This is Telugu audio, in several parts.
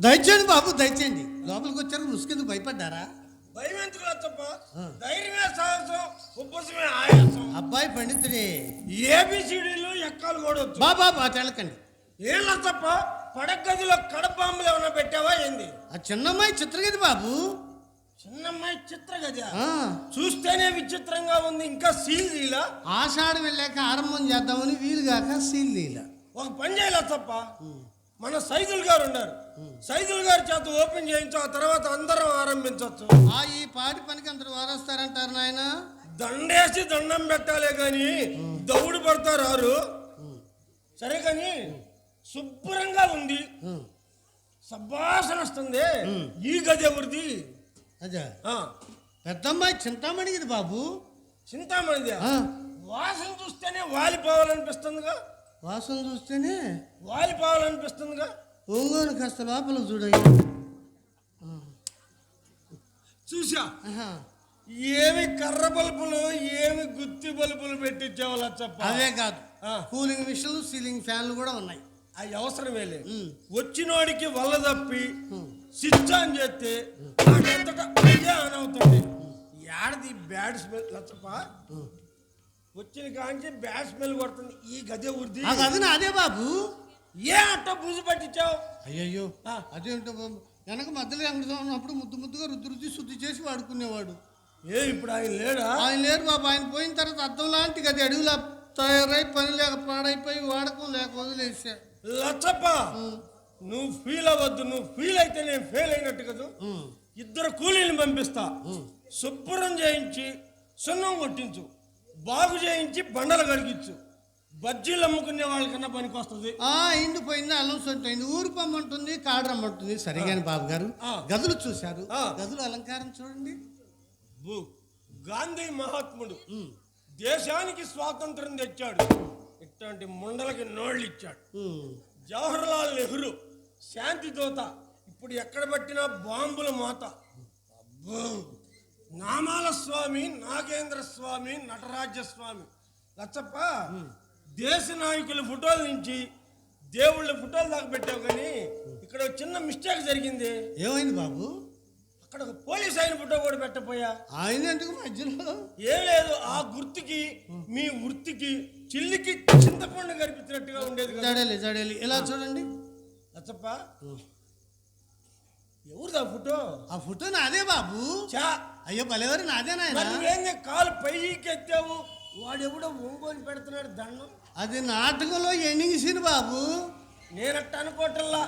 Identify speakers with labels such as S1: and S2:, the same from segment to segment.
S1: దయచేయండి బాబు, దయచేయండి. లోపలికి వచ్చారు, ముసుకెందుకు భయపడ్డారా?
S2: భయం ఎందుకు లచ్చప్ప? ధైర్యమే సాహసం, ఉబ్బసమే ఆయాసం.
S1: అబ్బాయి పండితుడే.
S2: ఏబిసిడీలు ఎక్కాలు కూడా వచ్చు.
S1: బాబా బాటెళ్ళకండి.
S2: ఏం లచ్చప్ప, పడగదిలో కడపాములు ఏమైనా పెట్టావా ఏంది?
S1: ఆ చిన్నమ్మాయి చిత్రగది బాబు.
S2: చిన్నమ్మాయి చిత్రగది చూస్తేనే విచిత్రంగా ఉంది, ఇంకా సీల్ తీలా?
S1: ఆషాఢం వెళ్ళాక ఆరంభం చేద్దామని వీలుగాక సీల్ తీలా.
S2: ఒక పని చేయాలచ్చప్ప, మన సైదుల్ గారు ఉన్నారు, సైదుల్ గారి చేత ఓపెన్ చేయించు, ఆ తర్వాత అందరం ఆరంభించవచ్చు.
S1: ఈ పాటి పనికి అందరు వారొస్తారంటారు నాయన.
S2: దండేసి దండం పెట్టాలే గాని దౌడు పడతారు. సరే కాని శుభ్రంగా ఉంది, సబ్బాసన వస్తుంది. ఈ గది ఎవరిది?
S1: అదే పెద్దమ్మాయి చింతామణిది బాబు.
S2: చింతామణిది? వాసన చూస్తేనే వాలిపోవాలనిపిస్తుందిగా.
S1: వాసన చూస్తేనే
S2: వాలిపోవాలనిపిస్తుందిగా.
S1: ఒంగోని కాస్త లోపల చూడయ్యా.
S2: చూసా, ఏమి కర్ర బల్బులు, ఏమి గుత్తి బల్బులు పెట్టించావు లచ్చప్ప.
S1: అవే కాదు, కూలింగ్ మిషన్లు, సీలింగ్ ఫ్యాన్లు కూడా ఉన్నాయి.
S2: అవి అవసరమే లేదు. వచ్చినోడికి వల్ల తప్పి స్విచ్ ఆన్ చేస్తే అదే ఆన్ అవుతుంది. ఏడది బ్యాడ్ స్మెల్ లచ్చప్ప? వచ్చిన కాంచి బ్యాడ్ స్మెల్ కొడుతుంది. ఈ గదే ఉర్ది.
S1: అది నాదే బాబు.
S2: ఏ అట్ట బూజు పట్టించావు?
S1: అయ్యయ్యో, అదేంటో బాబు, వెనక మధ్యలో వెంకటరావు ఉన్నప్పుడు ముద్దు ముద్దుగా రుద్ది శుద్ధి చేసి వాడుకునేవాడు.
S2: ఇప్పుడు ఆయన లేడా?
S1: ఆయన లేరు బాబు. ఆయన పోయిన తర్వాత అద్దం లాంటి గది అడవిలా తయారై పని లేక పాడైపోయి వాడకం లేక వదిలేసా.
S2: లచ్చప్ప, నువ్వు ఫీల్ అవ్వద్దు. నువ్వు ఫీల్ అయితే నేను ఫెయిల్ అయినట్టు కదా. ఇద్దరు కూలీని పంపిస్తా, శుభ్రం చేయించి సున్నం కొట్టించు, బాగు చేయించి బండలు కడిగించు. బజ్జీలు అమ్ముకునే వాళ్ళకన్నా పనికి వస్తుంది.
S1: ఎండిపోయింది, అల్లం సొంత అయింది, ఊరు పమ్మంటుంది, కాడు రమ్మంటుంది. సరిగాని బాబు గారు, గదులు చూశారు, గదులు అలంకారం చూడండి.
S2: గాంధీ మహాత్ముడు దేశానికి స్వాతంత్రం తెచ్చాడు, ఇట్లాంటి ముండలకి నోళ్ళు ఇచ్చాడు. జవహర్లాల్ నెహ్రూ శాంతి దూత, ఇప్పుడు ఎక్కడ పట్టినా బాంబుల మోత. నామాల స్వామి, నాగేంద్ర స్వామి, నటరాజ్య స్వామి. లచ్చప్ప, దేశ నాయకుల ఫోటోల నుంచి దేవుళ్ళ ఫోటోలు దాకా పెట్టావు, కానీ ఇక్కడ చిన్న మిస్టేక్ జరిగింది.
S1: ఏమైంది బాబు?
S2: అక్కడ ఒక పోలీస్ ఆయన ఫోటో కూడా పెట్టపోయా.
S1: ఆయన ఎందుకు మధ్యలో?
S2: ఏం లేదు, ఆ గుర్తుకి మీ వృత్తికి చిల్లికి చింతపండు కనిపించినట్టుగా ఉండేది.
S1: జడేలి ఇలా చూడండి.
S2: లచ్చప్ప, ఎవరిదా ఫోటో?
S1: ఆ ఫోటో నాదే బాబు. అయ్యో భలేవారు, నాదే నాయన.
S2: కాలు పైకి ఎత్తావు, వాడెవడో ఒంగోని పెడుతున్నాడు దండం.
S1: అది నాటకంలో ఎండింగ్ సీన్ బాబు.
S2: నేనట్ట అనుకోవటల్లా,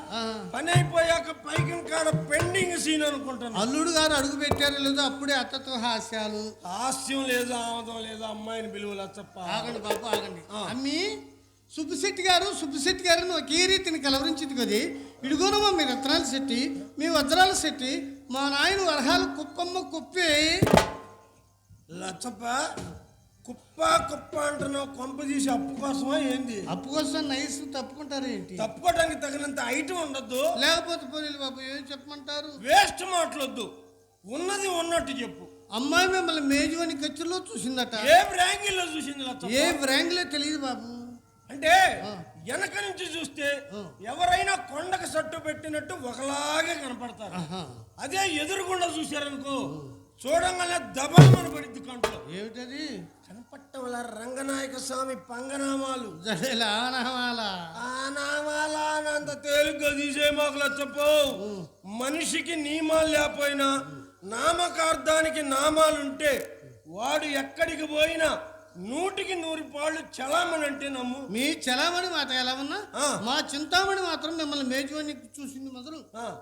S2: పని అయిపోయాక పైకి కాడ పెండింగ్ సీన్ అనుకుంటాను.
S1: అల్లుడు గారు అడుగు పెట్టారు లేదో అప్పుడే అత్తతో హాస్యాలు.
S2: హాస్యం లేదు, ఆమదం లేదు, అమ్మాయిని పిలువలా చెప్ప.
S1: ఆగండి బాబు ఆగండి. అమ్మి సుబ్బిశెట్టి గారు ఒకే రీతిని కలవరించింది కది. ఇడుగోనమ్మా మీ రత్నాల శెట్టి, మీ వజ్రాల శెట్టి, మా నాయన వరహాలు కుప్పమ్మ కుప్పే.
S2: లచ్చప్ప, కుప్ప అంటున్నావు, కొంప తీసి అప్పు కోసమా ఏంది?
S1: అప్పు కోసం నైస్ తప్పుకుంటారు ఏంటి?
S2: తప్పుకోవడానికి తగినంత ఐటమ్ ఉండద్దు.
S1: లేకపోతే పోనీలు బాబు, ఏం చెప్పమంటారు?
S2: వేస్ట్ మాటలొద్దు, ఉన్నది ఉన్నట్టు చెప్పు.
S1: అమ్మాయి మిమ్మల్ని మేజువని ఖర్చులో చూసిందట.
S2: ఏ యాంగిల్లో చూసింది లచ్చప్ప?
S1: ఏ యాంగిల్లో తెలియదు బాబు.
S2: అంటే వెనక నుంచి చూస్తే ఎవరైనా కొండకు సట్టు పెట్టినట్టు ఒకలాగే కనపడతారు. అదే ఎదురుగుండా చూశారనుకో, చూడంగానే దబామని పడిద్ది కంట్లో.
S1: ఏమిటది?
S2: కనపట్టం వల్ల రంగనాయక స్వామి పంగనామాలు. అంత తేలిగ్గా తీసే మాకు లచ్చప్పో. మనిషికి నియమాలు లేకపోయినా నామకార్థానికి నామాలుంటే వాడు ఎక్కడికి పోయినా 100కి 100 పాళ్ళు చలామణి అంటే నమ్ము.
S1: మీ చలామణి మాట ఎలా ఉన్నా, మా చింతామణి మాత్రం మిమ్మల్ని మేజువని చూసింది మొదలు.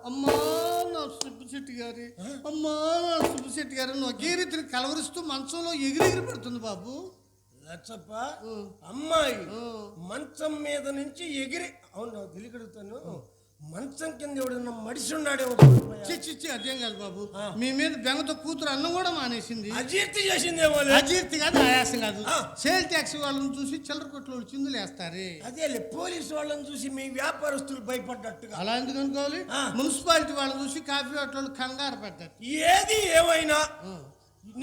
S1: అమ్మా నా సుబ్బిశెట్టి గారి, అమ్మా నా సుబ్బిశెట్టి గారు ఒకే రీతిని కలవరిస్తూ మంచంలో ఎగిరెగిరి పడుతుంది బాబు.
S2: లచ్చప్ప, అమ్మాయి మంచం మీద నుంచి ఎగిరి, అవును తెలియగలుగుతాను, మంచం కింద ఎవడన్నా మడిసి ఉన్నాడేమో.
S1: చిచ్చి అదేం కాదు బాబు, మీ మీద బెంగతో కూతురు అన్నం కూడా మానేసింది.
S2: అజీర్తి చేసిందేమో.
S1: అజీర్తి కాదు, ఆయాసం కాదు. సేల్ ట్యాక్సీ వాళ్ళని చూసి చిల్లర కొట్లు చిందులు వేస్తారే.
S2: అదే పోలీసు వాళ్ళని చూసి మీ వ్యాపారస్తులు భయపడ్డట్టుగా.
S1: అలా ఎందుకు అనుకోవాలి? మున్సిపాలిటీ వాళ్ళని చూసి కాఫీ హోటల్ కంగారు పడ్డారు.
S2: ఏది ఏమైనా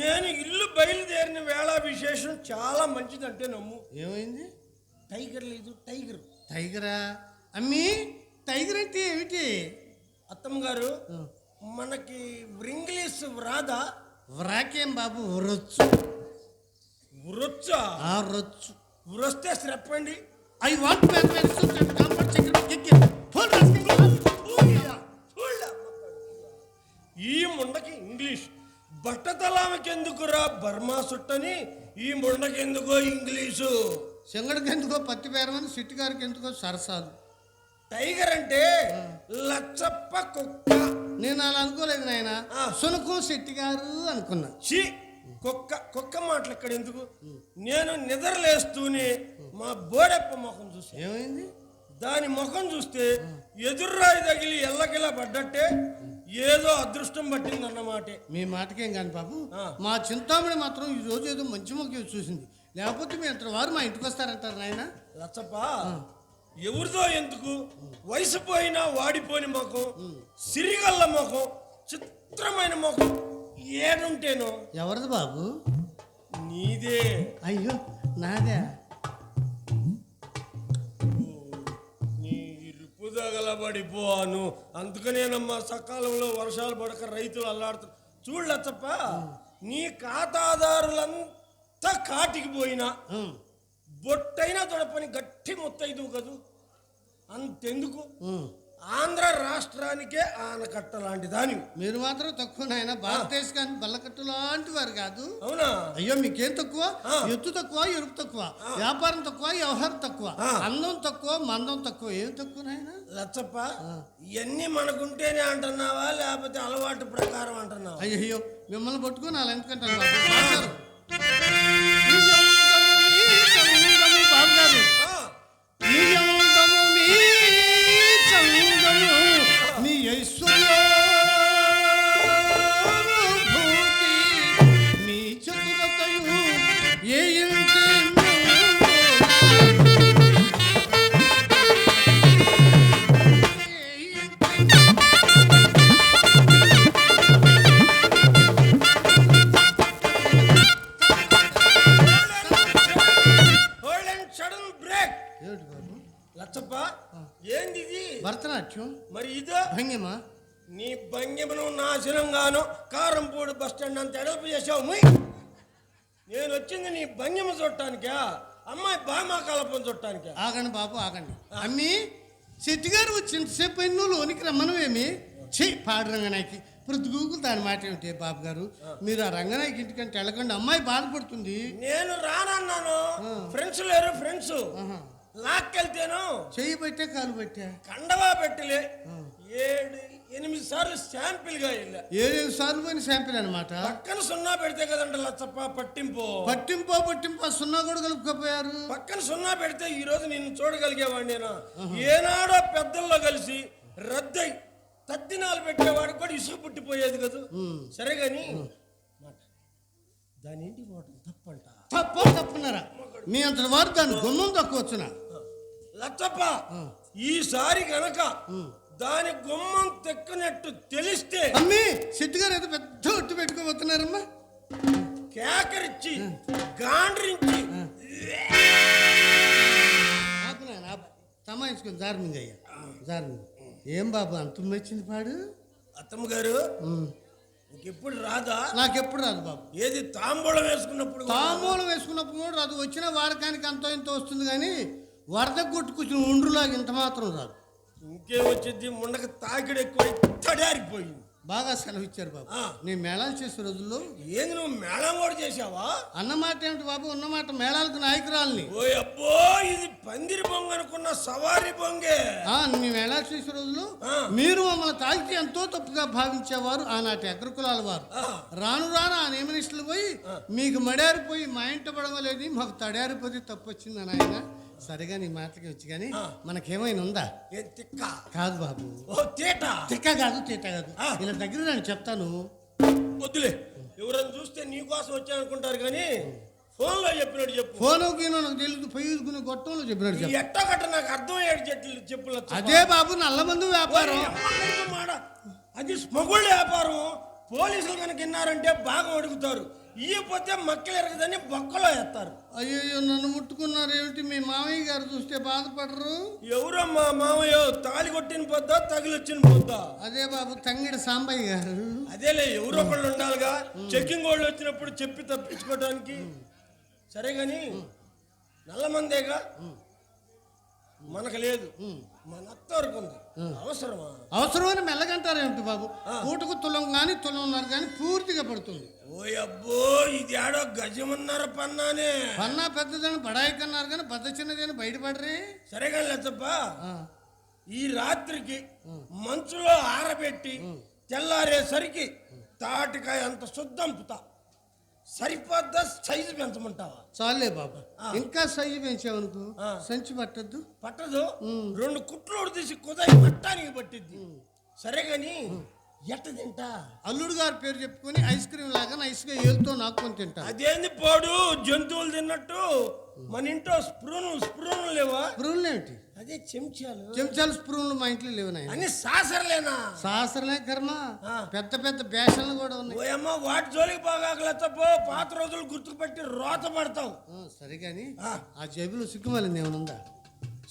S2: నేను ఇల్లు బయలుదేరిన వేళ విశేషం చాలా మంచిదంటే నమ్ము.
S1: ఏమైంది?
S2: టైగర్ లేదు, టైగర్.
S1: టైగరా? అమ్మి టైగర్ అంటే ఏమిటి?
S2: ఆ అత్తమ్మ గారు మనకి ఇంగ్లీష్ రాదా?
S1: వ్రాకేం బాబు వరొచ్చు.
S2: వృచ్చా?
S1: రొచ్చు.
S2: వృస్తే చెప్పండి.
S1: ఐ వాంట్ కంఫర్ట్
S2: ఈ ముండకి ఇంగ్లీష్ బట్టతలామకి ఎందుకురా బర్మా సుట్టని, ఈ ముండకి ఎందుకో ఇంగ్లీషు.
S1: చెంగడికి ఎందుకో పత్తి పేరమని, సిట్టి గారికి ఎందుకో సరసాలు.
S2: టైగర్ అంటే లచ్చప్ప కుక్క.
S1: నేను అలా అనుకోలేదు నాయన, సునకం శెట్టి గారు అనుకున్నా.
S2: ఛీ, కుక్క మాటలు ఇక్కడ ఎందుకు? నేను నిద్రలేస్తూనే మా బోడెప్ప ముఖం చూసి,
S1: ఏమైంది?
S2: దాని ముఖం చూస్తే ఎదుర్రాయి తగిలి ఎల్లకిలా పడ్డట్టే ఏదో అదృష్టం పట్టిందన్నమాట.
S1: మీ మాటకేం కాని బాబు, మా చింతామణి మాత్రం ఈ రోజు ఏదో మంచి ముఖం చూసింది. లేకపోతే మీ అంత వారు మా ఇంటికి వస్తారంటారు నాయన.
S2: లచ్చప్ప, ఎవరిదో ఎందుకు, వయసు పోయినా వాడిపోని ముఖం, సిరిగల్ల ముఖం, చిత్రమైన ముఖం ఏడుంటేనో.
S1: ఎవరిది బాబు?
S2: నీదే.
S1: అయ్యో నాదే.
S2: నీ రిపుదగలబడిపోను, అందుకనేనమ్మా సకాలంలో వర్షాలు పడక రైతులు అల్లాడుతారు. చూడు లచ్చప్ప, నీ ఖాతాదారులంతా కాటికి పోయినా బొట్టైనా తొడపని గట్టి ముత్తైదు కదూ. అంతెందుకు, ఆంధ్ర రాష్ట్రానికే ఆనకట్ట లాంటి దాని.
S1: మీరు మాత్రం తక్కువ నాయన, భారతదేశానికి బల్లకట్టు లాంటి వారు కాదు.
S2: అవునా?
S1: అయ్యో మీకేం తక్కువ? ఎత్తు తక్కువ, ఎరుపు తక్కువ, వ్యాపారం తక్కువ, వ్యవహారం తక్కువ, అందం తక్కువ, మందం తక్కువ. ఏం తక్కువ నాయన?
S2: లచ్చప్ప, ఇవన్నీ మనకుంటేనే అంటున్నావా లేకపోతే అలవాటు ప్రకారం అంటున్నావా?
S1: అయ్యో మిమ్మల్ని పట్టుకుని అలా ఎందుకంటారు మీ ఐశ్వర్య మీ చతురతయు ఏ
S2: లచ్చప్ప, ఏంది ఇది?
S1: భరతనాట్యం.
S2: మరి ఇదో
S1: భంగిమా?
S2: నీ భంగిమను నాశనంగాను కారంపూడి బస్ స్టాండ్ అంత ఎడల్పు చేసావు. నేను వచ్చింది నీ భంగిమ చూడటానికా, అమ్మాయి బామా కలపం చూడటానికా?
S1: ఆగండి బాబు ఆగండి. అమ్మి, శెట్టి గారు వచ్చింతసేపు అయిన నువ్వు లోనికి రమ్మనవేమి? పాడు రంగనాయకి ప్రతిగూకులు దాని మాట ఏమిటి బాబు గారు? మీరు ఆ రంగనాయకి ఇంటికంటే వెళ్ళకండి, అమ్మాయి బాధపడుతుంది.
S2: నేను రానన్నాను. ఫ్రెండ్స్ లేరు, ఫ్రెండ్స్ లాక్కెళ్తేను
S1: చెయ్యి పెట్టే కాలు పెట్టా
S2: కండవా పెట్టలే 7-8 సార్లు శాంపిల్ గా వెళ్ళా.
S1: 7 సార్లు పోయిన శాంపిల్ అనమాట.
S2: పక్కన సున్నా పెడితే కదంట లచ్చప్ప పట్టింపు.
S1: సున్నా కూడా కలుపుకపోయారు.
S2: పక్కన సున్నా పెడితే ఈ రోజు నిన్ను చూడగలిగేవాడిని. నేను ఏనాడో పెద్దల్లో కలిసి రద్దై తద్దినాలు పెట్టేవాడికి కూడా ఇసుగు పుట్టిపోయేది కదా. సరే గాని దాని ఇంటికి పోవటం తప్పంట.
S1: తప్పున్నారా? మీ అంత వారు దాని గుమ్మం తక్కువ వచ్చిన
S2: లచ్చప్ప, ఈసారి గనక దాని గుమ్మం తెక్కనట్టు తెలిస్తే
S1: అమ్మి శెట్టి గారు ఏదో పెద్ద ఒట్టు పెట్టుకోబోతున్నారమ్మా.
S2: కేకరిచ్చి గాండ్రించి
S1: తమాయించుకొని జార్మింగ్ అయ్యా జార్మింగ్. ఏం బాబు అంత వచ్చింది పాడు?
S2: అత్తమ్మ గారు ఎప్పుడు రాదా?
S1: నాకెప్పుడు రాదు బాబు.
S2: ఏది తాంబూలం వేసుకున్నప్పుడు?
S1: తాంబూలం వేసుకున్నప్పుడు కూడా రాదు. వచ్చిన వారకానికి అంతో ఇంత వస్తుంది కానీ వరద కొట్టుకొచ్చిన ఉండ్రులాగా ఇంత మాత్రం రాదు.
S2: ఇంకేం వచ్చింది, ముండక తాకిడి ఎక్కువ తడారిపోయింది.
S1: బాగా సెలవు ఇచ్చారు బాబు. నేను మేళాలు చేసే రోజుల్లో.
S2: ఏంది నువ్వు మేళం కూడా చేసావా?
S1: అన్నమాట ఏమిటి బాబు, ఉన్నమాట మేళాలకు నాయకురాలని.
S2: ఓ అబ్బో, ఇది పందిరి బొంగ అనుకున్న సవారి బొంగే.
S1: మీ మేళాలు చేసే రోజుల్లో మీరు మమ్మల్ని తాకితే ఎంతో తప్పుగా భావించేవారు ఆనాటి అగ్రకులాల వారు. రాను రాను ఆ నియమనిష్టలు పోయి మీకు మడారిపోయి మా ఇంట పడవలేదు, మాకు తడారిపోతే తప్పు వచ్చింది అని ఆయన. సరిగా నీ మాటలకి వచ్చి కానీ మనకేమైనా ఉందా? కాదు బాబు, తిక్క కాదు, తీట కాదు. ఇలా దగ్గర నేను చెప్తాను.
S2: వద్దులే, ఎవరైనా చూస్తే నీ కోసం వచ్చానుకుంటారు కానీ ఫోన్లో చెప్పినట్టు చెప్పు.
S1: ఫోన్ నాకు తెలియదు, పొయ్యుకుని గొట్టంలో చెప్పినట్టు చెప్పు.
S2: ఎట్టగట్ట నాకు అర్థమయ్యేది చెప్పులు.
S1: అదే బాబు నల్లమందు వ్యాపారం.
S2: అది స్మగుళ్ళ వ్యాపారం. పోలీసులు కనుక విన్నారంటే బాగా అడుగుతారు. ఇయ్యపోతే మక్కలు ఎరగదని బొక్కలో ఎత్తారు.
S1: అయ్యో నన్ను ముట్టుకున్నారు ఏమిటి? మీ మామయ్య గారు చూస్తే బాధపడరు?
S2: ఎవరమ్మా మామయ్య? తాళి కొట్టిన పొద్దా తగిలొచ్చిన పొద్దా?
S1: అదే బాబు తంగిడి సాంబయ్య గారు.
S2: అదేలే, ఎవరో ఒకళ్ళు ఉండాలిగా చెక్కింగ్ వాళ్ళు వచ్చినప్పుడు చెప్పి తప్పించుకోవడానికి. సరే గాని నల్లమందేగా, మనకు లేదు, మన అత్త వరకు ఉంది. అవసరమా?
S1: అవసరమని మెల్లగంటారు ఏమిటి బాబు? పూటకు తులం కానీ తులంన్నర కానీ పూర్తిగా పడుతుంది.
S2: ఓ అబ్బో, ఇది ఆడో గజమన్నారు పన్నానే.
S1: పన్నా పెద్దదని బడాయి కన్నారు కానీ పెద్ద చిన్నదని బయటపడరే.
S2: సరే కానీ లేచప్ప, ఈ రాత్రికి మంచులో ఆరబెట్టి తెల్లారేసరికి తాటికాయ అంత శుద్ధంపుతా. సరిపోద్దా? సైజు పెంచమంటావా?
S1: చాలే బాబు, ఇంకా సైజు పెంచావనుకో సంచి పట్టద్దు.
S2: పట్టదు, 2 కుట్లు తీసి కుదాయి పట్టానికి పట్టిద్ది. సరే గాని ఎట్ట తింటా?
S1: అల్లుడు గారి పేరు చెప్పుకొని ఐస్ క్రీమ్ లాగా నైస్గా ఏలుతో నాకుని తింటా.
S2: అదేంది పోడు, జంతువులు తిన్నట్టు? మన ఇంట్లో స్పూన్లు లేవా?
S1: స్పూన్లు ఏమిటి?
S2: అదే చెంచాలు.
S1: స్పూన్లు మా ఇంట్లో లేవు నాయన.
S2: అన్ని సాసరలేనా?
S1: సాసరలే కర్మ, పెద్ద పెద్ద బ్యాషన్లు కూడా ఉన్నాయి.
S2: ఓయమ్మ, వాటి జోలికి బాగాకలేకపో, పాత రోజులు గుర్తుపెట్టి రోత పడతావు.
S1: సరే కానీ ఆ జేబులో సిగ్గుమాలింది ఏమనుందా?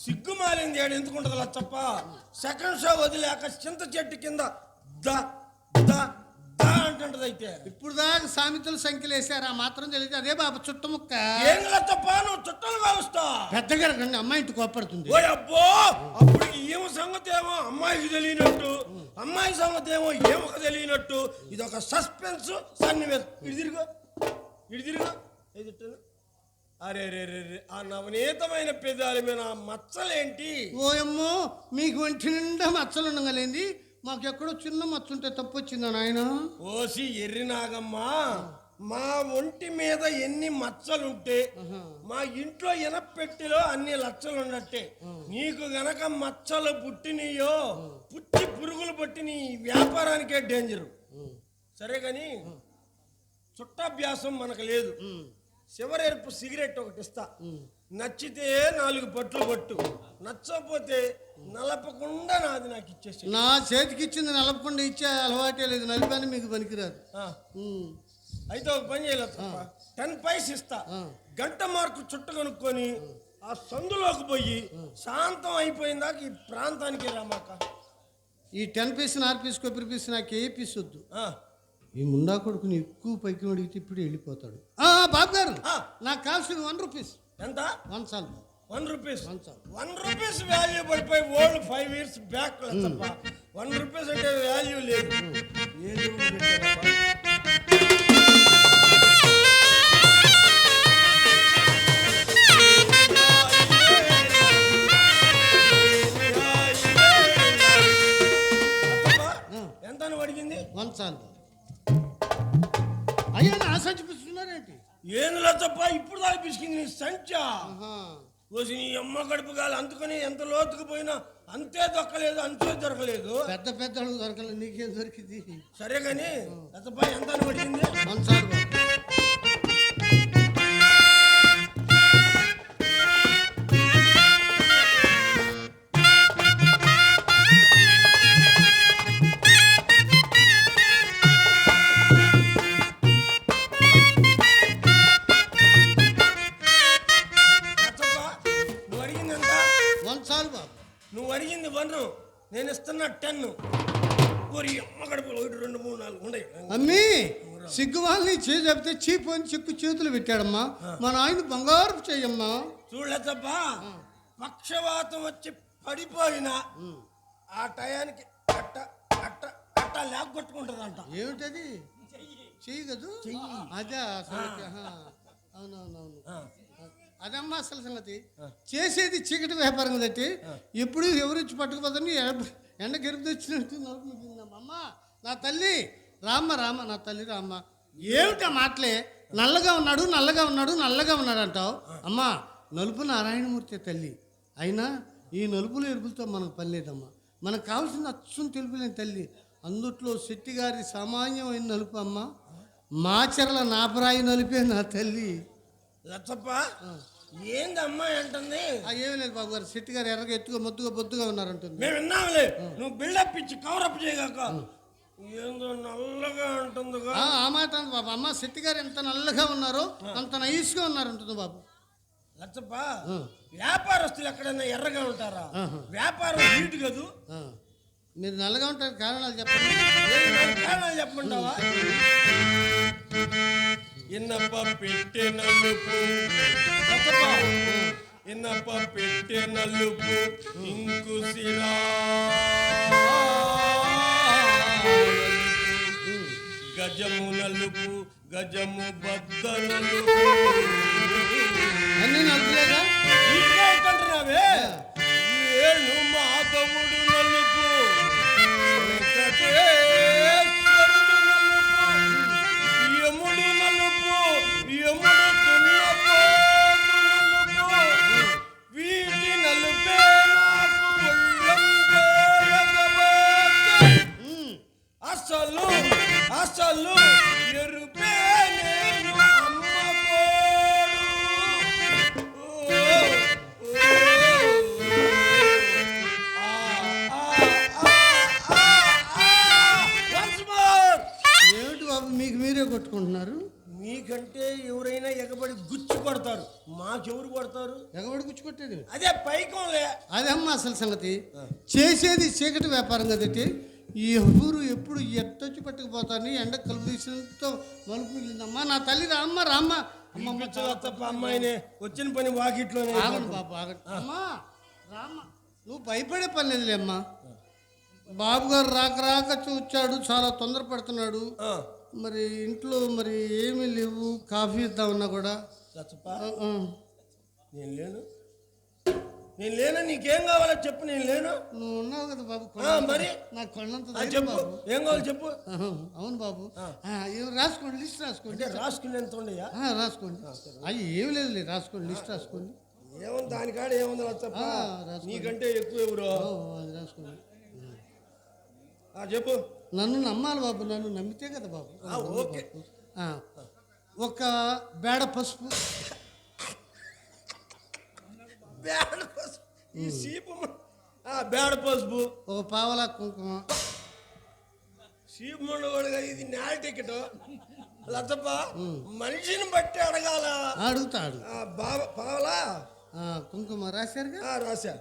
S2: సిగ్గుమాలింది ఏడు ఎందుకుంటది లచ్చప్ప? సెకండ్ షో వదిలేక చింత చెట్టు కింద దా దా దా అంటుంటది. అయితే
S1: ఇప్పుడు దాకా సామెతలు సంఖ్యలు వేసారు, ఆ మాత్రం తెలియదు. అదే బాబు చుట్టముక్క.
S2: ఏం లచ్చప్ప, నువ్వు చుట్టాలు కావస్తా
S1: పెద్దగా రండి, అమ్మాయి ఇంటి కోపడుతుంది.
S2: ఓ అబ్బో, అప్పుడు ఏమో సంగతి ఏమో అమ్మాయికి తెలియనట్టు, అమ్మాయి సంగతి ఏమో ఏమో తెలియనట్టు. ఇది ఒక సస్పెన్స్ సన్నివేశం. ఇటు తిరుగు ఎదుట. అరే రే రే రే, ఆ నవనీతమైన పెదాల మీద మచ్చలేంటి?
S1: ఓయమ్మో, మీకు ఒంటి నిండా మచ్చలు ఉండగలేంది, మాకు ఎక్కడో చిన్న మచ్చ ఉంటే తప్పు వచ్చిందా నాయన?
S2: ఓసి ఎర్రి నాగమ్మా, మా ఒంటి మీద ఎన్ని మచ్చలుంటే మా ఇంట్లో ఎనపెట్టిలో అన్ని లచ్చలు ఉన్నట్టే. నీకు గనక మచ్చలు పుట్టినయో, పుట్టి పురుగులు పట్టి నీ వ్యాపారానికే డేంజరు. సరే గాని చుట్టాభ్యాసం మనకు లేదు. చివరేర్పు సిగరెట్ ఒకటి ఇస్తా, నచ్చితే 4 పట్లు పట్టు, నచ్చకపోతే నలపకుండా నాది నాకు ఇచ్చేసి.
S1: నా చేతికి ఇచ్చింది నలపకుండా ఇచ్చే అలవాటే లేదు, నలిపని మీకు పనికిరాదు.
S2: అయితే ఒక పని చేయలేదు, 10 పైస్ ఇస్తా, గంట మార్కు చుట్ట కనుక్కొని ఆ సందులోకి పోయి శాంతం అయిపోయిందాక ఈ ప్రాంతానికి రామాక. ఈ
S1: 10 పీస్ 4 పీస్ కొబ్బరి పీస్ నాకు ఏ పీస్ వద్దు. ఈ ముండా కొడుకుని ఎక్కువ పైకి అడిగితే ఇప్పుడు వెళ్ళిపోతాడు. బాబు గారు, నాకు కావాల్సింది 1 రూపీస్.
S2: ఎంత?
S1: 1 చాలు.
S2: 1 రూపీస్. 1 రూపీస్ వాల్యూ పడిపోయి ఓల్డ్ 5 years బ్యాక్ తప్ప 1 రూపీస్ అంటే వాల్యూ లేదు. ఎంత అడిగింది?
S1: 1 చాలు. అయ్యా నా సంచి పిస్తున్నారేంటి?
S2: ఏందులో తప్ప ఇప్పుడు దాకా పిసికింది నీ సంచా. వచ్చి నీ అమ్మ కడుపు కాదు, అందుకని ఎంత లోతుకు పోయినా అంతే దొక్కలేదు, అంతే దొరకలేదు.
S1: పెద్ద పెద్ద దొరకలేదు, నీకేం దొరికింది?
S2: సరే కానీ తప్ప ఎంత పడింది?
S1: 1 చాలు.
S2: నువ్వు అడిగింది 1, నేను ఇస్తున్నా 10. అమ్మ కడుపు 1 2 3 4 ఉన్నాయి.
S1: అమ్మీ సిగ్గు వాళ్ళని చెప్తే చీపోని చెక్కు చేతులు పెట్టాడమ్మా, మా నాయన బంగారు చెయ్యమ్మా.
S2: చూడలేదబ్బా, పక్షవాతం వచ్చి పడిపోయినా ఆ టయానికి అట్ట అట్ట అట్ట లేకొట్టుకుంటుందంట.
S1: ఏమిటది? చెయ్యి కదూ. అదే అవునవునవును, అదమ్మా అసలు సంగతి. చేసేది చీకటి వ్యాపారం కదట్టి, ఎప్పుడు ఎవరిచ్చి పట్టుకుపోతుంది, ఎండ గెరుపు తెచ్చినట్టు అమ్మా. నా తల్లి రామ్మ రామ్మ, నా తల్లి రామ్మ. ఏమిటా మాటలే? నల్లగా ఉన్నాడు నల్లగా ఉన్నాడు నల్లగా ఉన్నాడు అంటావు. అమ్మా, నలుపు నారాయణమూర్తి తల్లి అయినా ఈ నలుపులు ఎరుపులతో మనకు పని లేదమ్మా. మనకు కావాల్సిన అచ్చం తెలుపులేని తల్లి. అందుట్లో శెట్టిగారి సామాన్యమైన నలుపు అమ్మ, మాచర్ల నాపరాయి నలిపే నా తల్లి.
S2: లచ్చప్ప, ఏంది అమ్మాయి అంటుంది?
S1: ఏమి లేదు బాబు గారు, శెట్టి గారు ఎర్రగా ఎత్తుగా మొద్దుగా బొద్దుగా ఉన్నారంటుంది.
S2: మేము విన్నాంలే, నువ్వు బిల్డప్ ఇచ్చి కవరప్ చేయగాక ఏందో నల్లగా అంటుందిగా.
S1: ఆ మాట అంది బాబు. అమ్మ శెట్టి గారు ఎంత నల్లగా ఉన్నారో అంత నైస్గా ఉన్నారు అంటుంది బాబు.
S2: లచ్చప్ప, వ్యాపారస్తులు ఎక్కడైనా ఎర్రగా ఉంటారా? వ్యాపారం హీట్ కదూ.
S1: మీరు నల్లగా ఉంటారు కారణాలు చెప్పండి.
S2: కారణాలు చెప్పమంటావా? ఇన్నప్ప పెట్టే నలుపు, ఇన్నప్ప పెట్టే నలుపు ఇంకు సిరా గజము నలుపు గజము బద్ద నలుపు
S1: అన్ని నలుపులేగా
S2: అంటున్నావే. ఏళ్ళు మాధవుడు నలుపు వెంకటేశ్వరుడు నలుపు యముడు నలుపు యముడు దున్నపోతు నలుపు వీటి నలుపే నాకు ఒళ్ళంతా ఎగబాటు. అసలు అసలు ఎరుపే నేను అమ్మకోడు.
S1: ఏమిటి బాబు మీకు మీరే కొట్టుకుంటున్నారు?
S2: మీకంటే ఎవరైనా ఎగబడి గుచ్చి కొడతారు, మాకెవరు కొడతారు?
S1: ఎగబడి గుచ్చుకొట్టేది
S2: అదే పైకంలే.
S1: అదమ్మ అసలు సంగతి. చేసేది చీకటి వ్యాపారం కదంటే ఈ ఊరు ఎప్పుడు ఎట్టొచ్చి పట్టుకుపోతాను. ఎండ కలుపుతో మలుపు వెళ్ళిందమ్మా. నా తల్లి రామ్మ రామ్మ. అమ్మమ్మ
S2: తప్ప అమ్మాయినే వచ్చిన పని వాకిట్లోనే.
S1: ఆగండి బాబు ఆగండి. అమ్మా రామ్మ, నువ్వు భయపడే పని లేదులే అమ్మా. బాబు గారు రాక రాక చూచాడు, చాలా తొందరపడుతున్నాడు. మరి ఇంట్లో మరి ఏమీ లేవు, కాఫీ ఇద్దామన్నా కూడా.
S2: నేను లేను, నేను లేను. నీకేం కావాలో చెప్పు, నేను లేను.
S1: నువ్వు ఉన్నావు కదా బాబు.
S2: మరి
S1: నాకు కొన్నంత
S2: చెప్పు, ఏం కావాలి చెప్పు.
S1: అవును బాబు. రాసుకోండి, లిస్ట్ రాసుకోండి.
S2: రాసుకునేంత ఉండయా?
S1: రాసుకోండి. అయ్యి ఏమి లేదు, రాసుకోండి, లిస్ట్ రాసుకోండి.
S2: ఏముంది దానికాడ ఏముంది తప్ప నీకంటే ఎక్కువ ఎవరు?
S1: రాసుకోండి.
S2: చెప్పు.
S1: నన్ను నమ్మాలి బాబు, నన్ను నమ్మితే కదా బాబు.
S2: ఓకే.
S1: ఒక బేడ పసుపు,
S2: బేడ పసుపు, ఈ సీపు బేడ పసుపు, ఒక
S1: పావలా కుంకుమ.
S2: సీపు మండవాడుగా ఇది నేల టికెట్. లచ్చప్ప, మనిషిని బట్టి అడగాల.
S1: అడుగుతాడు.
S2: పావలా
S1: కుంకుమ రాశారుగా?
S2: రాశా.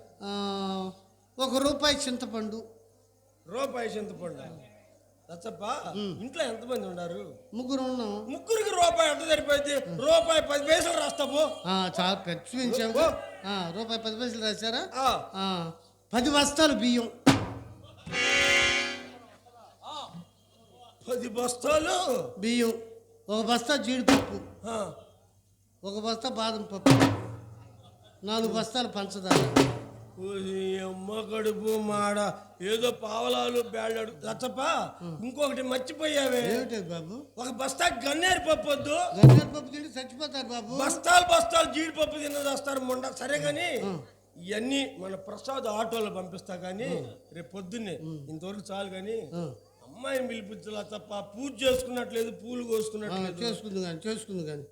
S1: ₹1 చింతపండు.
S2: రూపాయి చింతపండు. లచ్చప్ప, ఇంట్లో ఎంతమంది ఉన్నారు?
S1: ముగ్గురు ఉన్నాం.
S2: ముగ్గురికి రూపాయి ఎంత సరిపోయింది? ₹10 రాస్తావు.
S1: చాలా పెంచావు. ₹10 రాశారా? 10 బస్తాలు బియ్యం.
S2: 10 బస్తాలు
S1: బియ్యం. 1 బస్తా జీడిపప్పు, 1 బస్తా బాదం పప్పు, 4 బస్తాలు పంచదార.
S2: అమ్మ కడుపు మాడ, ఏదో పావలాలు బేళ్ళాడు. లచ్చప్ప, ఇంకొకటి మర్చిపోయావే.
S1: ఏమిటది బాబు?
S2: 1 బస్తా గన్నేరు పప్పు వద్దు.
S1: గన్నేరు పప్పు తింటే చచ్చిపోతారు బాబు.
S2: బస్తాలు జీడిపప్పు తినేస్తారు మొండ. సరే గాని ఇవన్నీ మన ప్రసాద్ ఆటోలో పంపిస్తా గానీ రేపు పొద్దున్నే. ఇంతవరకు చాలు గాని అమ్మాయిని పిలిపించాల తప్ప పూజ చేసుకున్నట్లేదు, పూలు కోసుకున్నట్లేదు.
S1: చేసుకుంది కానీ నువ్వు చేసుకుంది కానీ